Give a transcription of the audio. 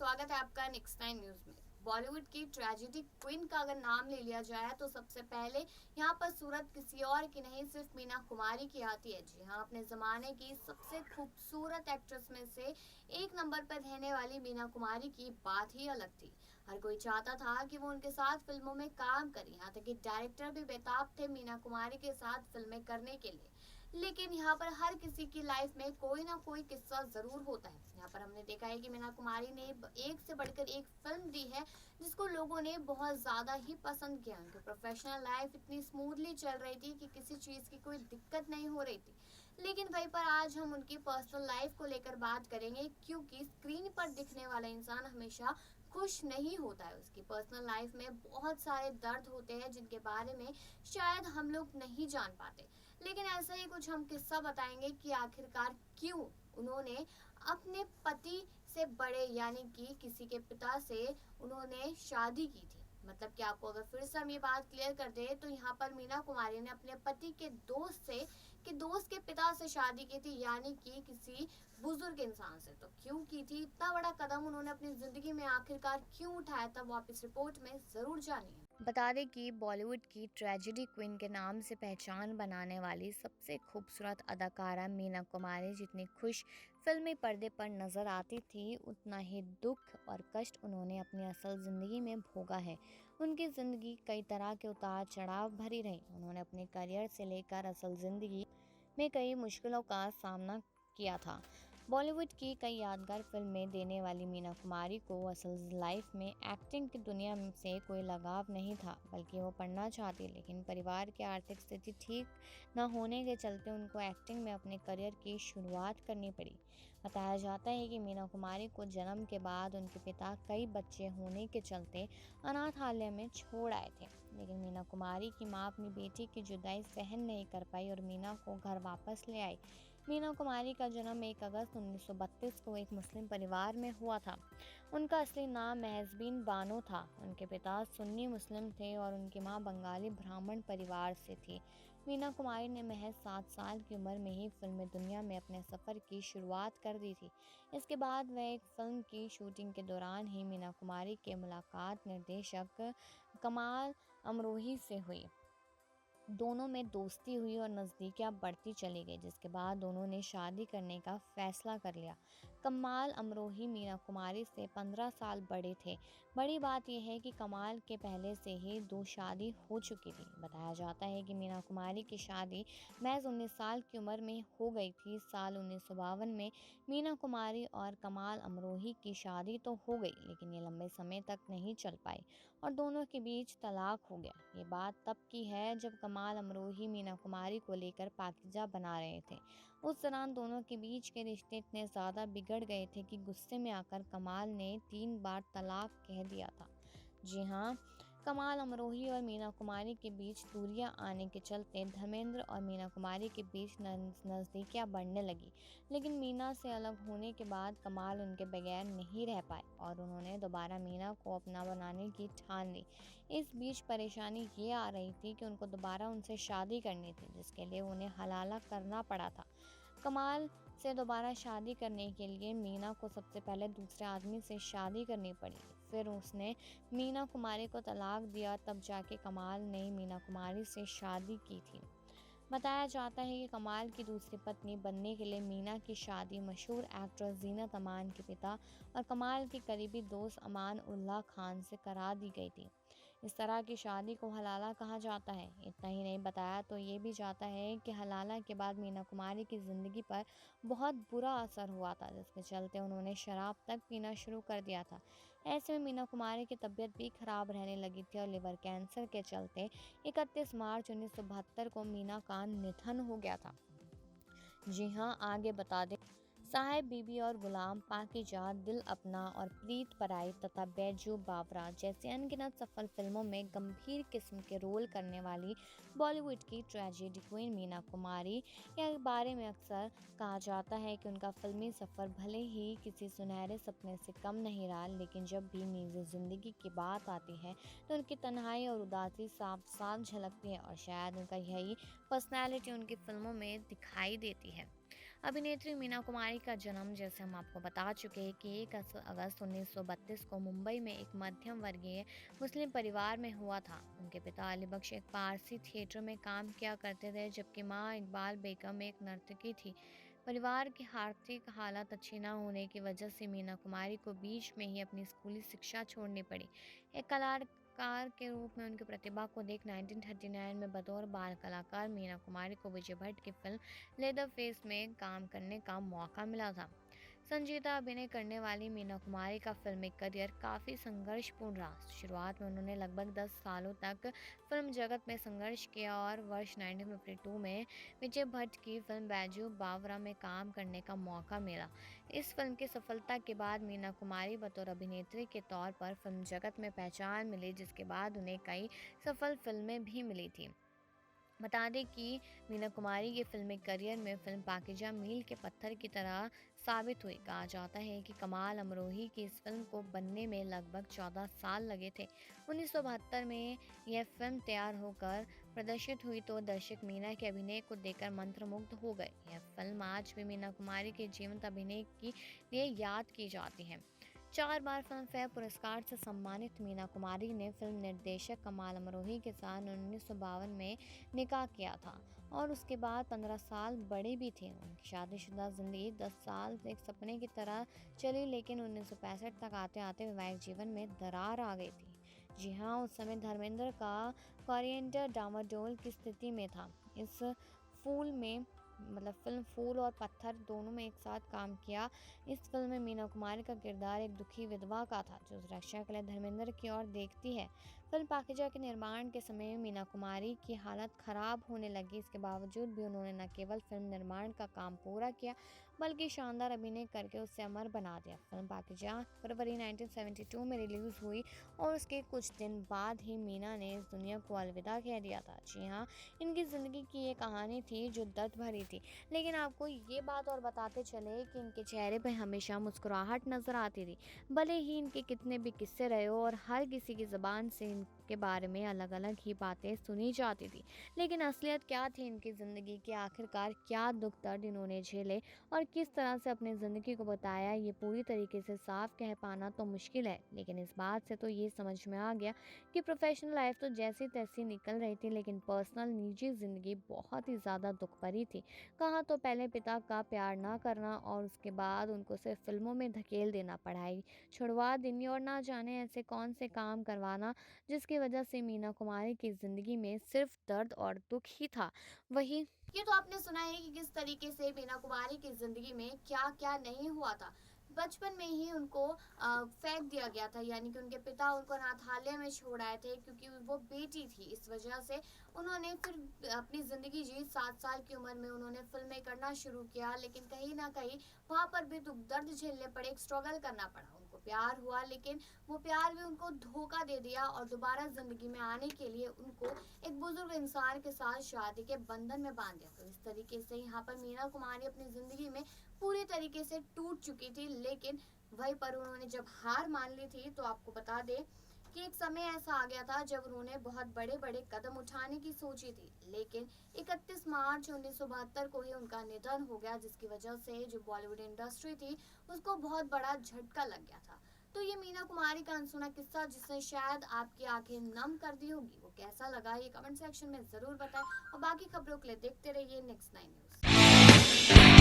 स्वागत है आपका नेक्स्ट नाइन न्यूज में। बॉलीवुड की ट्रेजेडी क्वीन का अगर नाम ले लिया जाए तो सबसे पहले यहाँ पर सूरत किसी और की नहीं, सिर्फ मीना कुमारी की आती है। जी हाँ, अपने जमाने की सबसे खूबसूरत एक्ट्रेस में से एक नंबर पर रहने वाली मीना कुमारी की बात ही अलग थी। हर कोई चाहता था कि वो उनके साथ फिल्मों में काम करे, यहाँ तक कि डायरेक्टर भी बेताब थे मीना कुमारी के साथ फिल्में करने के लिए। लेकिन यहाँ पर हर किसी की लाइफ में कोई ना कोई किस्सा जरूर होता है। यहाँ पर हमने देखा है कि मीना कुमारी ने एक से बढ़कर एक फिल्म दी है जिसको लोगों ने बहुत ज्यादा ही पसंद किया। उनकी प्रोफेशनल लाइफ इतनी स्मूथली चल रही थी कि किसी चीज की कोई दिक्कत नहीं हो रही थी। लेकिन वहीं पर आज हम उनकी पर्सनल लाइफ को लेकर बात करेंगे, क्योंकि स्क्रीन पर दिखने वाला इंसान हमेशा खुश नहीं होता है। उसकी पर्सनल लाइफ में बहुत सारे दर्द होते हैं जिनके बारे में शायद हम लोग नहीं जान पाते। लेकिन ऐसा ही कुछ हम किस्सा बताएंगे कि आखिरकार क्यों उन्होंने अपने पति से बड़े यानी कि किसी के पिता से उन्होंने शादी की थी। मतलब कि आपको अगर फिर से हम ये बात क्लियर कर दे तो यहाँ पर मीना कुमारी ने अपने पति के दोस्त के पिता से शादी की थी, यानी कि किसी बुजुर्ग इंसान से। तो क्यों की थी, इतना बड़ा कदम उन्होंने अपनी जिंदगी में आखिरकार क्यों उठाया था, वो आप इस रिपोर्ट में जरूर जानिए। बता दें कि बॉलीवुड की ट्रेजेडी क्वीन के नाम से पहचान बनाने वाली सबसे खूबसूरत अदाकारा मीना कुमारी जितनी खुश फिल्मी पर्दे पर नजर आती थी, उतना ही दुख और कष्ट उन्होंने अपनी असल ज़िंदगी में भोगा है। उनकी ज़िंदगी कई तरह के उतार चढ़ाव भरी रही। उन्होंने अपने करियर से लेकर असल ज़िंदगी में कई मुश्किलों का सामना किया था। बॉलीवुड की कई यादगार फिल्में देने वाली मीना कुमारी को असल लाइफ में एक्टिंग की दुनिया से कोई लगाव नहीं था, बल्कि वो पढ़ना चाहती, लेकिन परिवार की आर्थिक स्थिति ठीक न होने के चलते उनको एक्टिंग में अपने करियर की शुरुआत करनी पड़ी। बताया जाता है कि मीना कुमारी को जन्म के बाद उनके पिता कई बच्चे होने के चलते अनाथालय में छोड़ आए थे, लेकिन मीना कुमारी की मां अपनी बेटी की जुदाई सहन नहीं कर पाई और मीना को घर वापस ले आई। मीना कुमारी का जन्म 1 अगस्त 1932 को एक मुस्लिम परिवार में हुआ था। उनका असली नाम महजबीन बानो था। उनके पिता सुन्नी मुस्लिम थे और उनकी मां बंगाली ब्राह्मण परिवार से थी। मीना कुमारी ने महज 7 साल की उम्र में ही फिल्मी दुनिया में अपने सफ़र की शुरुआत कर दी थी। इसके बाद वह एक फिल्म की शूटिंग के दौरान ही मीना कुमारी की मुलाकात निर्देशक कमाल अमरोही से हुई। दोनों में दोस्ती हुई और नज़दीकियाँ बढ़ती चली गई, जिसके बाद दोनों ने शादी करने का फैसला कर लिया। कमाल अमरोही मीना कुमारी से 15 साल बड़े थे। बड़ी बात यह है कि कमाल के पहले से ही 2 शादी हो चुकी थी। बताया जाता है कि मीना कुमारी की शादी महज 19 साल की उम्र में हो गई थी। साल 1952 में मीना कुमारी और कमाल अमरोही की शादी तो हो गई, लेकिन ये लंबे समय तक नहीं चल पाई और दोनों के बीच तलाक हो गया। ये बात तब की है जब कमाल अमरोही मीना कुमारी को लेकर पाकीज़ा बना रहे थे। उस दौरान दोनों के बीच के रिश्ते इतने ज़्यादा बिगड़ गए थे कि गुस्से में आकर कमाल ने 3 बार तलाक कह दिया था। जी हाँ, कमाल अमरोही और मीना कुमारी के बीच दूरियां आने के चलते धर्मेंद्र और मीना कुमारी के बीच नज़दीकियां बढ़ने लगी। लेकिन मीना से अलग होने के बाद कमाल उनके बगैर नहीं रह पाए और उन्होंने दोबारा मीना को अपना बनाने की ठान ली। इस बीच परेशानी ये आ रही थी कि उनको दोबारा उनसे शादी करनी थी, जिसके लिए उन्हें हलाला करना पड़ा था। कमाल से दोबारा शादी करने के लिए मीना को सबसे पहले दूसरे आदमी से शादी करनी पड़ी। फिर उसने मीना कुमारी को तलाक दिया, तब जाके कमाल ने मीना कुमारी से शादी की थी। बताया जाता है कि कमाल की दूसरी पत्नी बनने के लिए मीना की शादी मशहूर एक्ट्रेस जीनत अमान के पिता और कमाल के करीबी दोस्त अमान उल्लाह खान से करा दी गई थी। इस तरह की शादी को हलाला कहा जाता है। इतना ही नहीं, बताया तो ये भी जाता है कि हलाला के बाद मीना कुमारी की ज़िंदगी पर बहुत बुरा असर हुआ था, जिसके चलते उन्होंने शराब तक पीना शुरू कर दिया था। ऐसे में मीना कुमारी की तबीयत भी खराब रहने लगी थी और लिवर कैंसर के चलते 31 मार्च 1972 को मीना का निधन हो गया था। जी हाँ, आगे बता दें, साहेब बीबी और गुलाम, पाकीज़ा, दिल अपना और प्रीत पराई तथा बैजू बावरा जैसी अनगिनत सफल फिल्मों में गंभीर किस्म के रोल करने वाली बॉलीवुड की ट्रेजेडी क्वीन मीना कुमारी के बारे में अक्सर कहा जाता है कि उनका फिल्मी सफ़र भले ही किसी सुनहरे सपने से कम नहीं रहा, लेकिन जब भी निजी ज़िंदगी की बात आती है तो उनकी तन्हाई और उदासी साफ साफ झलकती है और शायद उनका यही पर्सनैलिटी उनकी फिल्मों में दिखाई देती है। अभिनेत्री मीना कुमारी का जन्म, जैसे हम आपको बता चुके हैं कि 1 अगस्त 1932 को मुंबई में एक मध्यम वर्गीय मुस्लिम परिवार में हुआ था। उनके पिता अली बख्श एक पारसी थिएटर में काम किया करते थे, जबकि मां इकबाल बेगम एक नर्तकी थी। परिवार की आर्थिक हालत अच्छी न होने की वजह से मीना कुमारी को बीच में ही अपनी स्कूली शिक्षा छोड़नी पड़ी। एक कलाकार के रूप में उनकी प्रतिभा को देख 1939 में बतौर बाल कलाकार मीना कुमारी को विजय भट्ट की फिल्म लेदर फेस में काम करने का मौका मिला था। संजीदा अभिनय करने वाली मीना कुमारी का फिल्मी करियर काफ़ी संघर्षपूर्ण रहा। शुरुआत में उन्होंने लगभग 10 सालों तक फिल्म जगत में संघर्ष किया और वर्ष 1952 में विजय भट्ट की फिल्म बैजू बावरा में काम करने का मौका मिला। इस फिल्म की सफलता के बाद मीना कुमारी बतौर अभिनेत्री के तौर पर फिल्म जगत में पहचान मिली, जिसके बाद उन्हें कई सफल फिल्में भी मिली थी। बता दें कि मीना कुमारी के फिल्मी करियर में फिल्म पाकीज़ा मील के पत्थर की तरह साबित हुई। कहा जाता है कि कमाल अमरोही की इस फिल्म को बनने में लगभग 14 साल लगे थे। 1972 में यह फिल्म तैयार होकर प्रदर्शित हुई तो दर्शक मीना के अभिनय को देखकर मंत्रमुग्ध हो गए। यह फिल्म आज भी मीना कुमारी के जीवंत अभिनय के लिए याद की जाती है। 4 बार फिल्म फेयर पुरस्कार से सम्मानित मीना कुमारी ने फिल्म निर्देशक कमाल अमरोही के साथ 1952 में निकाह किया था और उसके बाद 15 साल बड़े भी थे। उनकी शादीशुदा जिंदगी 10 साल एक सपने की तरह चली, लेकिन 1965 तक आते आते वैवाहिक जीवन में दरार आ गई थी। जी हाँ, उस समय धर्मेंद्र का करियर डामाडोल की स्थिति में था। इस फूल में फिल्म फूल और पत्थर दोनों में एक साथ काम किया। इस फिल्म में मीना कुमारी का किरदार एक दुखी विधवा का था जो सुरक्षा के लिए धर्मेंद्र की ओर देखती है। फिल्म पाकीज़ा के निर्माण के समय मीना कुमारी की हालत खराब होने लगी। इसके बावजूद भी उन्होंने न केवल फिल्म निर्माण का काम पूरा किया, बल्कि शानदार अभिनय करके उसे अमर बना दिया। फिल्म पाकीज़ा फरवरी 1972 में रिलीज हुई और उसके कुछ दिन बाद ही मीना ने इस दुनिया को अलविदा कह दिया था। जी हाँ, इनकी ज़िंदगी की ये कहानी थी जो दर्द भरी थी, लेकिन आपको ये बात और बताते चले कि इनके चेहरे पर हमेशा मुस्कुराहट नजर आती थी। भले ही इनके कितने भी किस्से रहे हो और हर किसी की ज़बान से इनके बारे में अलग अलग ही बातें सुनी जाती थी, लेकिन असलियत क्या थी इनकी ज़िंदगी की, आखिरकार क्या दुख दर्द इन्होंने झेले और किस तरह से अपनी ज़िंदगी को बताया, ये पूरी तरीके से साफ कह पाना तो मुश्किल है। लेकिन इस बात से तो ये समझ में आ गया कि प्रोफेशनल लाइफ तो जैसी तैसी निकल रही थी, लेकिन पर्सनल निजी ज़िंदगी बहुत ही ज़्यादा दुख भरी थी। कहा तो पहले पिता का प्यार ना करना और उसके बाद उनको सिर्फ फिल्मों में धकेल देना, पढ़ाई छुड़वा देनी और ना जाने ऐसे कौन से काम करवाना जिसकी वजह से मीना कुमारी की ज़िंदगी में सिर्फ दर्द और दुख ही था। वही ये तो आपने सुना है कि किस तरीके से मीना कुमारी की जिंदगी में क्या क्या नहीं हुआ था। बचपन में ही उनको फेंक दिया गया था, यानी कि उनके पिता उनको अनाथालय में छोड़ आए थे क्योंकि वो बेटी थी। इस वजह से उन्होंने फिर अपनी ज़िंदगी जी। 7 साल की उम्र में उन्होंने फिल्में करना शुरू किया, लेकिन कहीं ना कहीं वहाँ पर भी दुख दर्द झेलने पड़े, एक स्ट्रगल करना पड़ा। उनको प्यार हुआ, लेकिन वो प्यार भी उनको धोखा दे दिया और दोबारा ज़िंदगी में आने के लिए उनको एक बुजुर्ग इंसान के साथ शादी के बंधन में बांध दिया। तो इस तरीके से यहाँ पर मीना कुमारी अपनी ज़िंदगी में पूरी तरीके से टूट चुकी थी, लेकिन वहीं पर उन्होंने जब हार मान ली थी तो आपको बता दें कि एक समय ऐसा आ गया था जब उन्होंने बहुत बड़े बड़े कदम उठाने की सोची थी, लेकिन 31 मार्च 1972 को ही उनका निधन हो गया, जिसकी वजह से जो बॉलीवुड इंडस्ट्री थी उसको बहुत बड़ा झटका लग गया था। तो ये मीना कुमारी का अनसुना किस्सा जिसने शायद आपकी आंखें नम कर दी होगी, वो कैसा लगा ये कमेंट सेक्शन में ज़रूर बताएं और बाकी खबरों के लिए देखते रहिए नेक्स्ट 9 न्यूज़।